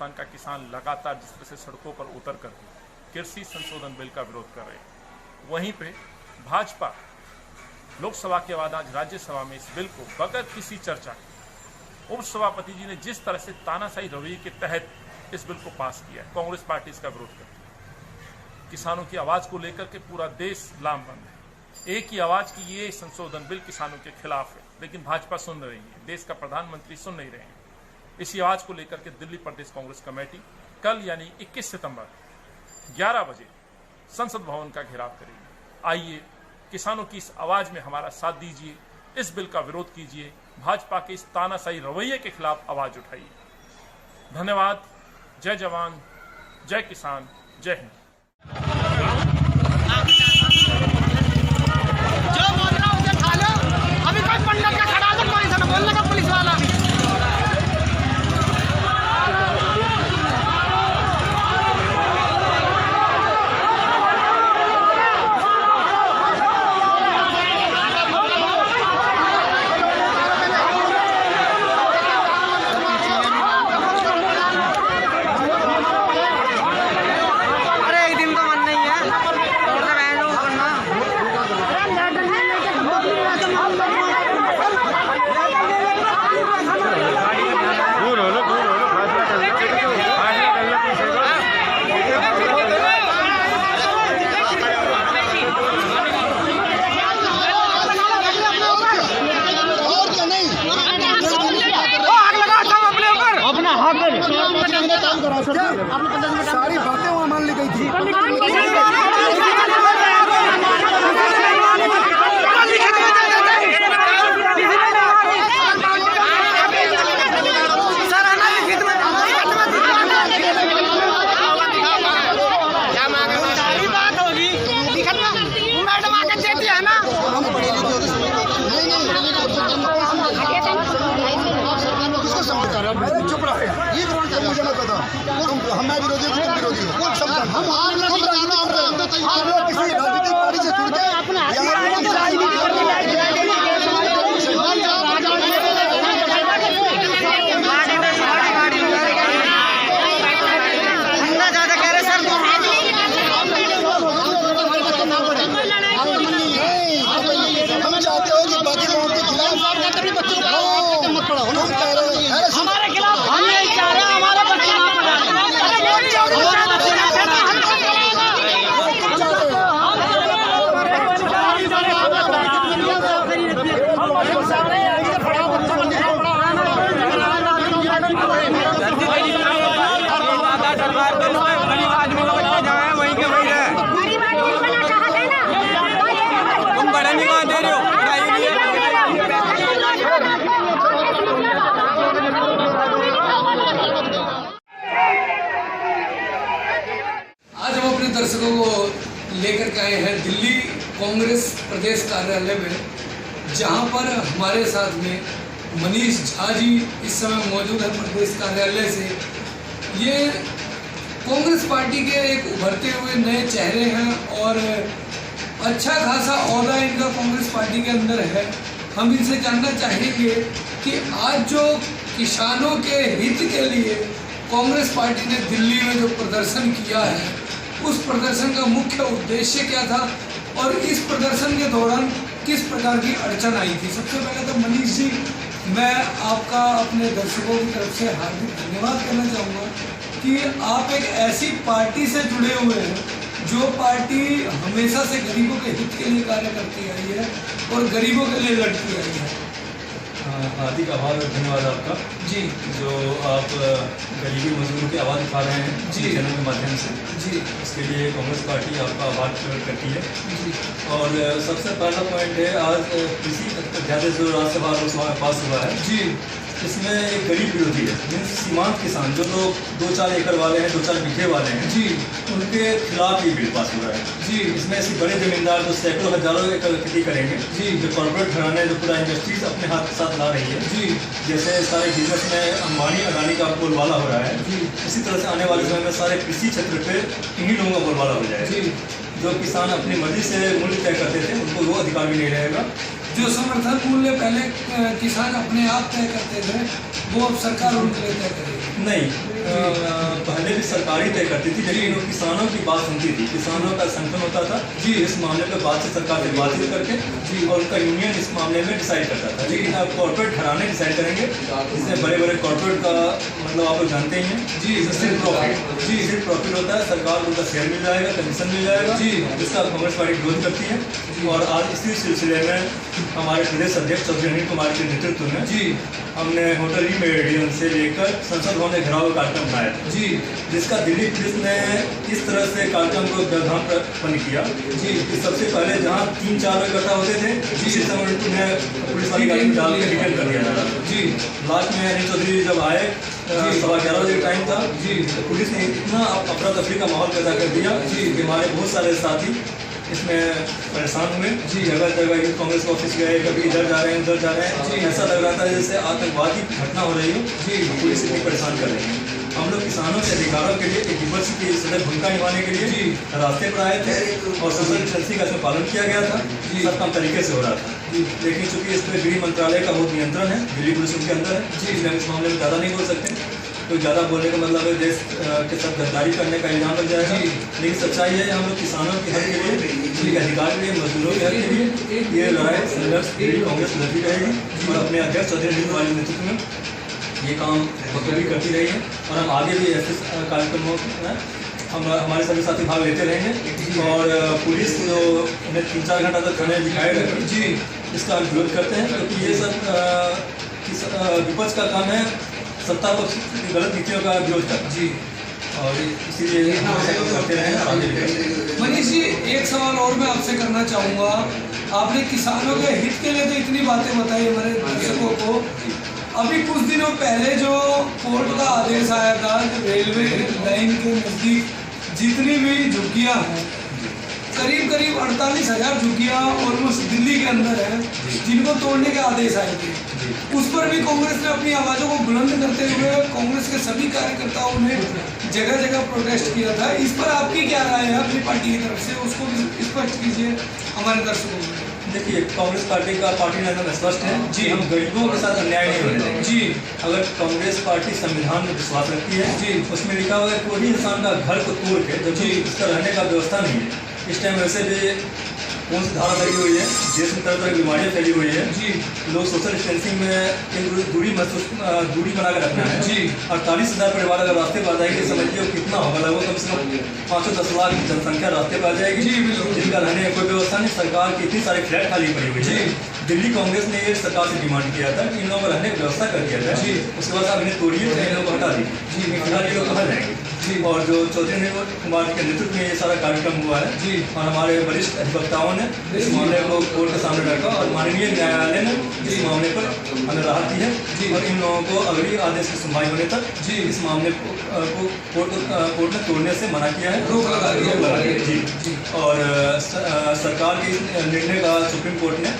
हिंदुस्तान का किसान लगातार जिस तरह से सड़कों पर उतर कर कृषि संशोधन बिल का विरोध कर रहे हैं, वहीं पे भाजपा लोकसभा के बाद आज राज्यसभा में इस बिल को बगैर किसी चर्चा के उपसभापति जी ने जिस तरह से तानाशाही रवैये के तहत इस बिल को पास किया है, कांग्रेस पार्टी इसका विरोध करती है। किसानों की आवाज को लेकर के पूरा देश लामबंद है। एक ही आवाज की ये संशोधन बिल किसानों के खिलाफ है, लेकिन भाजपा सुन रही है, देश का प्रधानमंत्री सुन नहीं रहे हैं। इसी आवाज को लेकर के दिल्ली प्रदेश कांग्रेस कमेटी कल यानी 21 सितंबर 11 बजे संसद भवन का घेराव करेगी। आइए किसानों की इस आवाज में हमारा साथ दीजिए, इस बिल का विरोध कीजिए, भाजपा के इस तानाशाही रवैये के खिलाफ आवाज उठाइए। धन्यवाद। जय जवान, जय किसान, जय हिंद। जो बोल रहा उसे खा लो। अभी कोई पंडित का खड़ा तो कोई सा बोलने का पुलिस वाला भी। सारी बातें वहाँ मान ली गई थी। चुप रहे, ये मुझे मत बताओ। मैं विरोधी हूँ, तुम विरोधी हो। कौन समझा? हम लोग किसी राजनीतिक पार्टी से जुड़ते हैं। हम चाहते हो कि बाकी लोगों के खिलाफ मत पड़ा हो ना। हमारे खिलाफ हम नहीं चाह रहे, हमारे बच्चे दर्शकों को लेकर के आए हैं दिल्ली कांग्रेस प्रदेश कार्यालय में, जहां पर हमारे साथ में मनीष झा जी इस समय मौजूद है प्रदेश कार्यालय से। ये कांग्रेस पार्टी के एक उभरते हुए नए चेहरे हैं और अच्छा खासा ओहदा इनका कांग्रेस पार्टी के अंदर है। हम इनसे जानना चाहेंगे कि आज जो किसानों के हित के लिए कांग्रेस पार्टी ने दिल्ली में जो प्रदर्शन किया है, उस प्रदर्शन का मुख्य उद्देश्य क्या था और इस प्रदर्शन के दौरान किस प्रकार की अड़चन आई थी। सबसे पहले तो मनीष जी, मैं आपका अपने दर्शकों की तरफ से हार्दिक धन्यवाद करना चाहूँगा कि आप एक ऐसी पार्टी से जुड़े हुए हैं जो पार्टी हमेशा से गरीबों के हित के लिए कार्य करती आई है और गरीबों के लिए लड़ती आई है। हार्दिक आभार और धन्यवाद आपका जी, जो आप गरीबी मजदूरों की आवाज़ उठा रहे हैं जी चैनल के माध्यम से। जी, इसके लिए कांग्रेस पार्टी आपका आभार प्रकट करती है। जी, और सबसे पहला पॉइंट है, आज कृषि अध्यादेश जो राज्यसभा लोकसभा में पास हुआ है जी, इसमें एक गरीब विरोधी है, मीन्स सीमांत किसान जो लोग 2-4 एकड़ वाले हैं, 2-4 बीघे वाले हैं जी, उनके खिलाफ ये बिल पास हो रहा है जी। इसमें ऐसे बड़े जमींदार जो सैकड़ों हजारों एकड़ खेती करेंगे जी, जो कॉर्पोरेट घराने जो पूरा इंडस्ट्रीज अपने हाथ के साथ ला रही है जी, जैसे सारे बिजनेस में अंबानी अडानी का बोलबाला हो रहा है जी, इसी तरह से आने वाले समय में सारे कृषि क्षेत्र पे इन्हीं लोगों का बोलबाला हो जाएगा जी। जो किसान अपनी मर्जी से मूल्य तय करते थे उनको वो अधिकार भी नहीं रहेगा। जो समर्थन मूल्य पहले किसान अपने आप तय करते थे वो अब सरकार उनके लिए तय करेगी। नहीं, पहले भी सरकारी तय करती थी, लेकिन वो किसानों की बात सुनती थी, किसानों का संगठन होता था जी, इस मामले पर बातचीत सरकार से बातचीत करके जी, और उनका यूनियन इस मामले में डिसाइड करता था। लेकिन अब कॉर्पोरेट घराने डिसाइड करेंगे, इसमें बड़े बड़े कॉर्पोरेट का मतलब आप लोग जानते ही हैं जी, सिर्फ प्रॉफिट जी, सिर्फ प्रॉफिट होता है, सरकार को उनका शेयर मिल जाएगा, कमीशन मिल जाएगा जी, जिसका कांग्रेस पार्टी विरोध करती है। और आज इसी सिलसिले में हमारे प्रदेश अध्यक्ष चौधरी अनिल कुमार के नेतृत्व में जी हमने होटल ई मेरिडियन से लेकर संसद भवन में घेराव कार्यक्रम बनाया था जी, जिसका दिल्ली पुलिस ने इस तरह से कार्यक्रम को व्यवधान किया जी कि सबसे पहले जहाँ 3-4 लोग इकट्ठा होते थे उसी समय उन्हें पुलिस वाली गाड़ी में डाल के डिटेन कर दिया था जी। लास्ट में अनिल चौधरी जब आए 11:15 बजे टाइम था जी, तो पुलिस ने इतना अफरा तफरी का माहौल पैदा कर दिया जी कि हमारे बहुत सारे साथी इसमें परेशान हुए जी। जगह जगह यूथ कांग्रेस ऑफिस गए, कभी इधर जा रहे हैं उधर जा रहे हैं जी, ऐसा लग रहा था जैसे आतंकवादी घटना हो रही हो जी, पुलिस इतनी परेशान कर रही है। हम लोग किसानों के अधिकारों के लिए एक विपक्ष की सदैव भूमिका निभाने के लिए जी रास्ते पर आए थे और सोशल डिस्टेंसिंग का इसमें पालन किया गया था जी, सब काम तरीके से हो रहा था जी। लेकिन चूंकि इस पर गृह मंत्रालय का बहुत नियंत्रण है, दिल्ली पुलिस उनके अंदर है जी, इसलिए हम इस मामले में ज़्यादा नहीं बोल सकते, तो ज़्यादा बोलने का मतलब है देश के साथ गद्दारी करने का इल्जाम लग जाएगा। लेकिन सच्चाई है हम लोग किसानों के हक के लिए, उनके अधिकार के लिए, मजदूरों के हक के लिए ये लड़ाई संघर्ष दिल्ली कांग्रेस लड़ती रहेगी और अपने अध्यक्ष चौधरी अनिल कुमार के नेतृत्व में ये काम बखूबी करती रही है और हम आगे भी ऐसे कार्यक्रमों में हमारे सभी साथी भाग लेते रहेंगे। और पुलिस जो उन्हें 3-4 घंटा तक थाने दिखाए रहे जी, इसका हम विरोध करते हैं क्योंकि ये सब विपक्ष का काम है सत्ता पक्ष की गलत नीतियों का विरोध करना जी, और इसीलिए करते रहें। मनीष जी, एक सवाल और मैं आपसे करना चाहूँगा, आपने किसानों के हित के लिए तो इतनी बातें बताई हमारे दर्शकों को, अभी कुछ दिनों पहले जो कोर्ट का आदेश आया था कि रेलवे लाइन के नज़दीक जितनी भी झुग्गियाँ हैं, करीब 48,000 झुग्गियाँ ऑलमोस्ट दिल्ली के अंदर है जिनको तोड़ने के आदेश आए थे, उस पर भी कांग्रेस ने अपनी आवाज़ों को बुलंद करते हुए कांग्रेस के सभी कार्यकर्ताओं ने जगह जगह प्रोटेस्ट किया था। इस पर आपकी क्या राय है अपनी पार्टी की तरफ से, उसको भी स्पष्ट कीजिए हमारे दर्शकों को। देखिए, कांग्रेस पार्टी का पार्टी नेता स्पष्ट है जी, हम गरीबों के साथ अन्याय नहीं होने देंगे जी। अगर कांग्रेस पार्टी संविधान में विश्वास रखती है जी, उसमें लिखा हुआ है कोई इंसान का घर को तोड़ के जब जी उसका रहने का व्यवस्था नहीं है, इस टाइम वैसे भी कौन सी धारा लगी हुई है, देश में तरह तरह की बीमारियाँ फैली हुई है जी, लोग सोशल डिस्टेंसिंग में एक दूरी बना कर रखना है जी। 48,000 परिवार अगर रास्ते पर आ जाएगी, समझिए कितना होगा, लगभग कम से कम 510 लाख की जनसंख्या रास्ते पर आ जाएगी जी, जिनका रहने की कोई व्यवस्था नहीं। सरकार की इतनी सारी फ्लैट खाली पड़ी हुई है, दिल्ली कांग्रेस ने ये सरकार से डिमांड किया था कि इन लोगों को रहने की व्यवस्था कर दिया जाए जी, उसके बाद आप इन्हें तोड़िए, इन लोगों को हटा दीजिए जी, फिलहाल ये लोग कहाँ जाएंगे जी। और जो चौधरी अनिल कुमार के नेतृत्व में ये सारा कार्यक्रम हुआ है जी, और हमारे वरिष्ठ अधिवक्ताओं ने इस मामले को कोर्ट के सामने रखा और माननीय न्यायालय ने इस मामले पर हमें राहत दी है जी, और इन लोगों को अगली आदेश की सुनवाई होने तक जी इस मामले को कोर्ट ने तोड़ने से मना किया है, रोक लगा दिया जी। और सरकार के निर्णय का सुप्रीम कोर्ट ने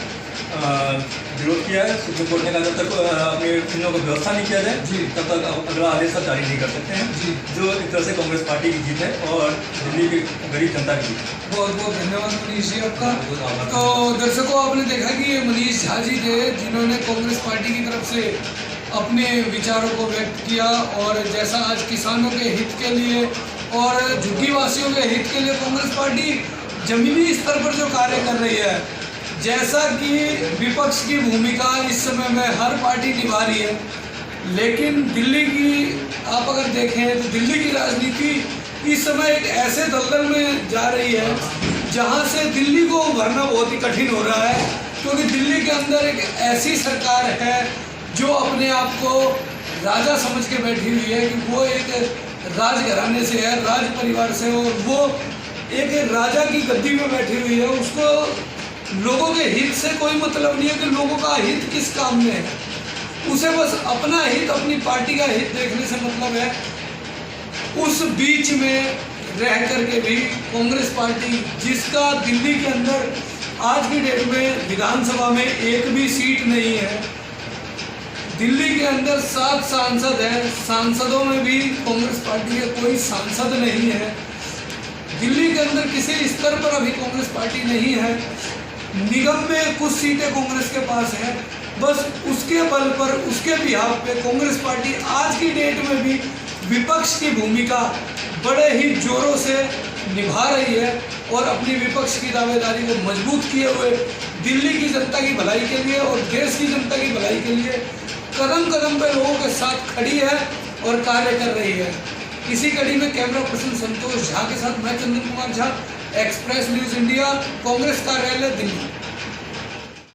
विरोध किया है। सुप्रीम कोर्ट ने कहा जब तक अपने इन लोगों को व्यवस्था नहीं किया जाए जी, तब तक अगला आदेश जारी नहीं कर सकते हैं जी, जो एक तरह से कांग्रेस पार्टी की जीत है और दिल्ली की गरीब जनता की जीत है। बहुत बहुत धन्यवाद मनीष जी आपका। तो दर्शकों, आपने देखा कि ये मनीष झा जी थे जिन्होंने कांग्रेस पार्टी की तरफ से अपने विचारों को व्यक्त किया, और जैसा आज किसानों के हित के लिए और झुग्गी वासियों के हित के लिए कांग्रेस पार्टी जमीनी स्तर पर जो कार्य कर रही है, जैसा कि विपक्ष की भूमिका इस समय में हर पार्टी निभा रही है, लेकिन दिल्ली की आप अगर देखें तो दिल्ली की राजनीति इस समय एक ऐसे दलदल में जा रही है जहां से दिल्ली को उभरना बहुत ही कठिन हो रहा है, क्योंकि दिल्ली के अंदर एक ऐसी सरकार है जो अपने आप को राजा समझ के बैठी हुई है कि वो एक राजघराने से है, राज परिवार से, और वो एक राजा की गद्दी में बैठी हुई है। उसको लोगों के हित से कोई मतलब नहीं है कि लोगों का हित किस काम में है, उसे बस अपना हित, अपनी पार्टी का हित देखने से मतलब है। उस बीच में रह करके भी कांग्रेस पार्टी, जिसका दिल्ली के अंदर आज की डेट में विधानसभा में एक भी सीट नहीं है, दिल्ली के अंदर 7 सांसद हैं, सांसदों में भी कांग्रेस पार्टी के कोई सांसद नहीं है, दिल्ली के अंदर किसी स्तर पर अभी कांग्रेस पार्टी नहीं है, निगम में कुछ सीटें कांग्रेस के पास है, बस उसके बल पर, उसके बिहाफ पे कांग्रेस पार्टी आज की डेट में भी विपक्ष की भूमिका बड़े ही जोरों से निभा रही है और अपनी विपक्ष की दावेदारी को मजबूत किए हुए दिल्ली की जनता की भलाई के लिए और देश की जनता की भलाई के लिए कदम कदम पे लोगों के साथ खड़ी है और कार्य कर रही है। इसी कड़ी में कैमरा पर्सन संतोष झा के साथ मैं Chandan Kumar Jha, express news India, Congress कार्यालय, दिल्ली।